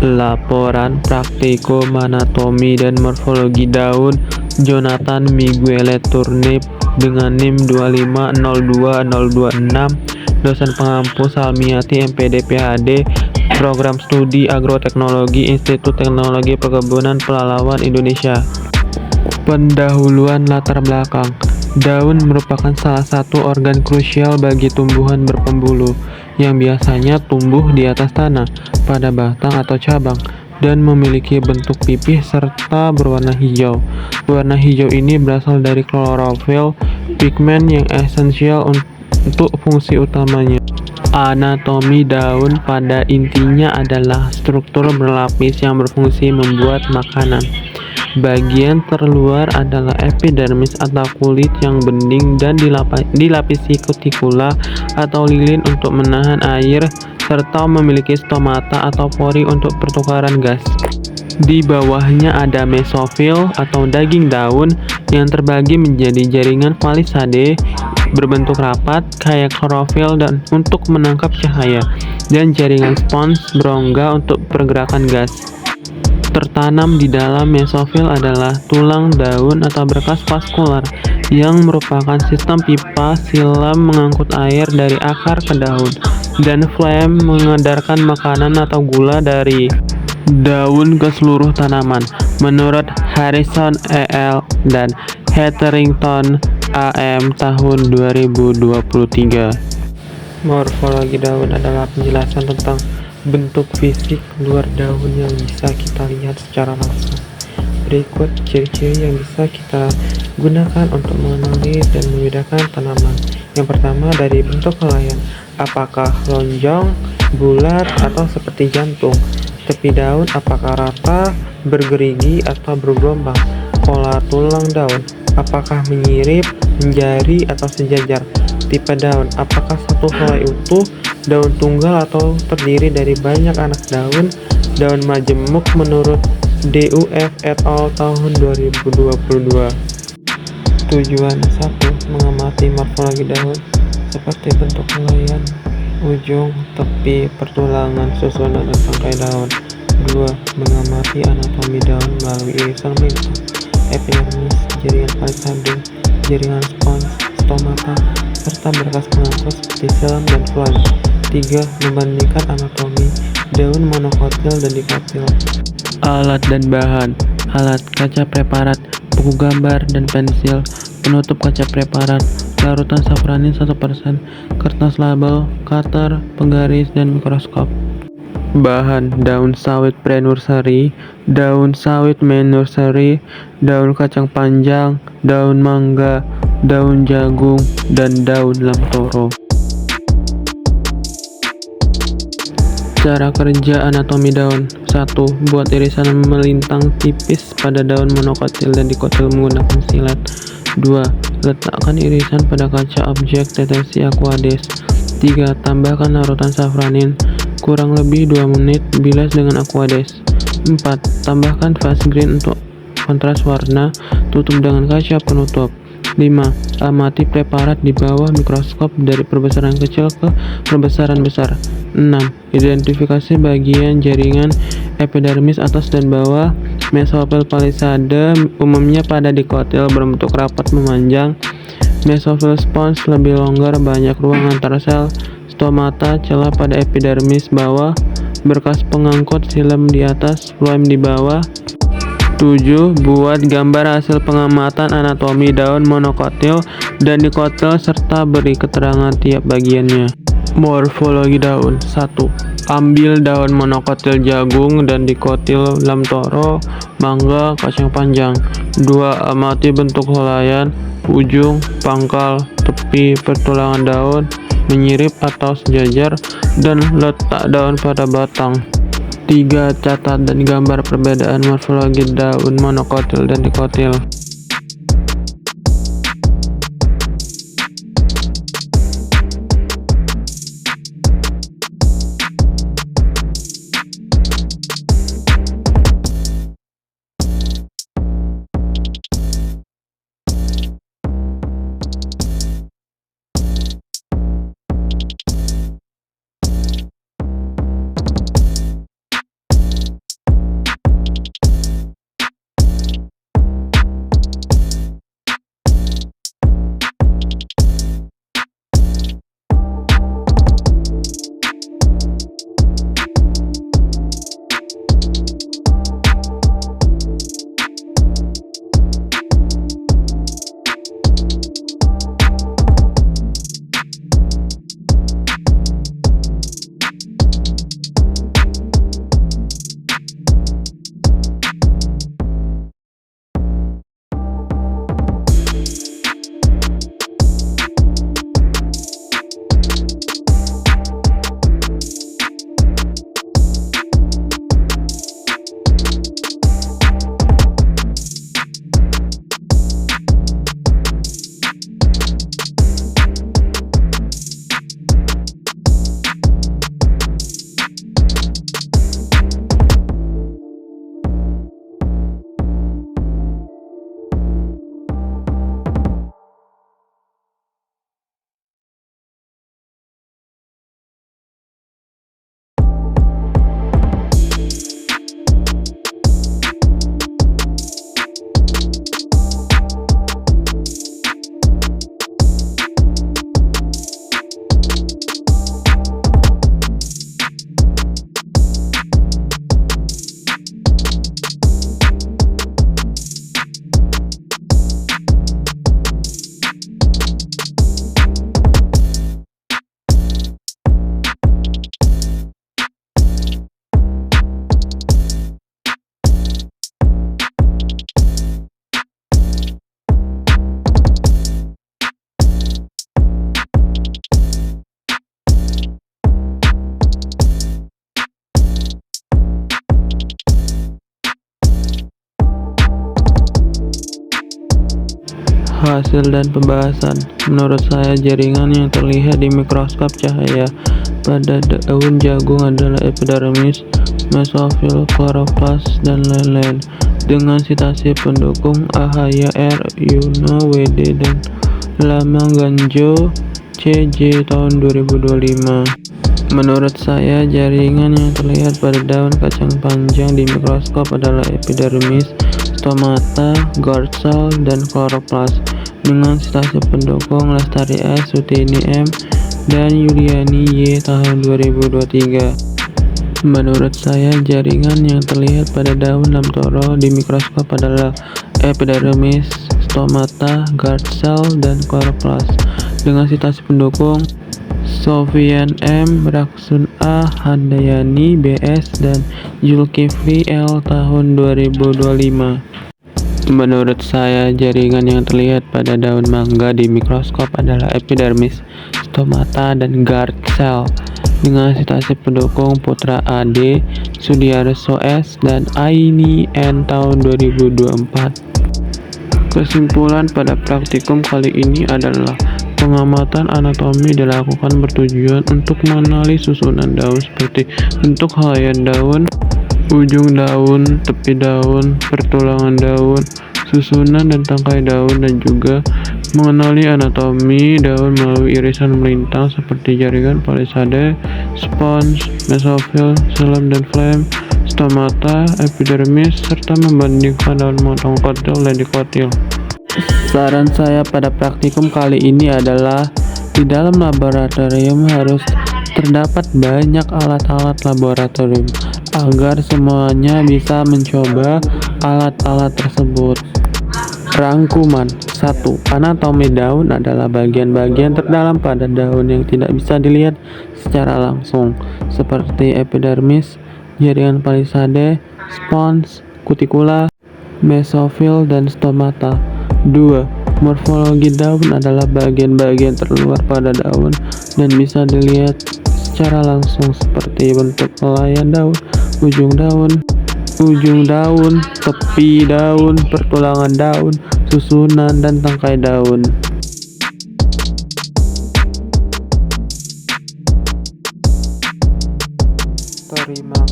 Laporan Praktikum Anatomi dan Morfologi Daun Jonathan Miguel Turnip dengan NIM 2502026, dosen pengampu Salmiati MPD PhD, Program Studi Agroteknologi Institut Teknologi Perkebunan Pelalawan Indonesia. Pendahuluan latar belakang. Daun merupakan salah satu organ krusial bagi tumbuhan berpembuluh yang biasanya tumbuh di atas tanah, pada batang atau cabang, dan memiliki bentuk pipih serta berwarna hijau. Warna hijau ini berasal dari klorofil, pigmen yang esensial untuk fungsi utamanya. Anatomi daun pada intinya adalah struktur berlapis yang berfungsi membuat makanan. Bagian terluar adalah epidermis atau kulit yang bening dan dilapisi kutikula atau lilin untuk menahan air, serta memiliki stomata atau pori untuk pertukaran gas. Di bawahnya ada mesofil atau daging daun yang terbagi menjadi jaringan palisade berbentuk rapat kayak klorofil dan untuk menangkap cahaya, dan jaringan spons berongga untuk pergerakan gas. Tertanam di dalam mesofil adalah tulang daun atau berkas vaskular yang merupakan sistem pipa silam mengangkut air dari akar ke daun, dan flem mengedarkan makanan atau gula dari daun ke seluruh tanaman. Menurut Harrison et al. Dan Hetherington AM tahun 2023. Morfologi daun adalah penjelasan tentang bentuk fisik luar daun yang bisa kita lihat secara langsung. Berikut ciri-ciri yang bisa kita gunakan untuk mengenali dan membedakan tanaman. Yang pertama, dari bentuk helaian. Apakah lonjong, bulat, atau seperti jantung? Tepi daun apakah rata, bergerigi, atau bergelombang? Pola tulang daun apakah menyirip, menjari, atau sejajar? Tipe daun apakah satu helai utuh, daun tunggal, atau terdiri dari banyak anak daun? Daun majemuk menurut DUF et al. Tahun 2022. Tujuan 1. Mengamati morfologi daun seperti bentuk helaian, ujung, tepi, pertulangan, susunan, dan tangkai daun. 2. Mengamati anatomi daun melalui irisan melingkar, epidermis, jaringan palisade, jaringan spons, stomata, serta berkas pengangkut seperti silam dan floem. 3. Membandingkan anatomi daun monokotil dan dikotil. Alat dan bahan. Alat: kaca preparat, buku gambar, dan pensil. Penutup kaca preparat: larutan safranin 1%, kertas label, cutter, penggaris, dan mikroskop. Bahan: daun sawit pre-nursery, daun sawit main nursery, daun kacang panjang, daun mangga, daun jagung, dan daun lamtoro. Cara kerja anatomi daun. 1. Buat irisan melintang tipis pada daun monokotil dan dikotil menggunakan silet. 2. Letakkan irisan pada kaca objek deteksi Aquades. 3. Tambahkan larutan safranin kurang lebih 2 menit, bilas dengan Aquades. 4. Tambahkan fast green untuk kontras warna, tutup dengan kaca penutup. 5. Amati preparat di bawah mikroskop dari perbesaran kecil ke perbesaran besar. 6. Identifikasi bagian jaringan epidermis atas dan bawah. Mesofil palisade umumnya pada dikotil berbentuk rapat memanjang. Mesofil spons lebih longgar, banyak ruang antar sel. Stomata celah pada epidermis bawah. Berkas pengangkut silam di atas, floem di bawah. 7. Buat gambar hasil pengamatan anatomi daun monokotil dan dikotil serta beri keterangan tiap bagiannya. Morfologi daun. 1. Ambil daun monokotil jagung dan dikotil lamtoro, mangga, kacang panjang. 2. Amati bentuk helaian, ujung, pangkal, tepi, pertulangan daun, menyirip atau sejajar, dan letak daun pada batang. 3. Catat dan gambar perbedaan morfologi daun monokotil dan dikotil. hasil dan pembahasan. Menurut saya, jaringan yang terlihat di mikroskop cahaya pada daun jagung adalah epidermis, mesofil, kloroplas, dan lain-lain. Dengan citasi pendukung AHY, R, Yuno, WD, dan Lamangganjo, CJ tahun 2025. Menurut saya, jaringan yang terlihat pada daun kacang panjang di mikroskop adalah epidermis, stomata, guard cell, dan kloroplas. Dengan citasi pendukung Lestari S, Sutini M, dan Yuliani Y tahun 2023. Menurut saya, jaringan yang terlihat pada daun lamtoro di mikroskop adalah epidermis, stomata, guard cell, dan kloroplas. Dengan citasi pendukung Sofian M, Raksun A, Handayani BS, dan Zulkifli L tahun 2025. Menurut saya, jaringan yang terlihat pada daun mangga di mikroskop adalah epidermis, stomata, dan guard cell. Dengan citasi pendukung Putra AD, Sudiarso S, dan Aini N tahun 2024. Kesimpulan pada praktikum kali ini adalah pengamatan anatomi dilakukan bertujuan untuk mengenali susunan daun seperti bentuk helaian daun, ujung daun, tepi daun, pertulangan daun, susunan dan tangkai daun, dan juga mengenali anatomi daun melalui irisan melintang seperti jaringan palisade, spons, mesofil, xilem dan phloem, stomata, epidermis, serta membandingkan daun motong kotil dan dikotil. Saran saya pada praktikum kali ini adalah di dalam laboratorium harus terdapat banyak alat-alat laboratorium agar semuanya bisa mencoba alat-alat tersebut. Rangkuman 1. Anatomi daun adalah bagian-bagian terdalam pada daun yang tidak bisa dilihat secara langsung, seperti epidermis, jaringan palisade, spons, kutikula, mesofil, dan stomata. 2. Morfologi daun adalah bagian-bagian terluar pada daun dan bisa dilihat secara langsung seperti bentuk helaian daun, ujung daun, tepi daun, pertulangan daun, susunan, dan tangkai daun. Terima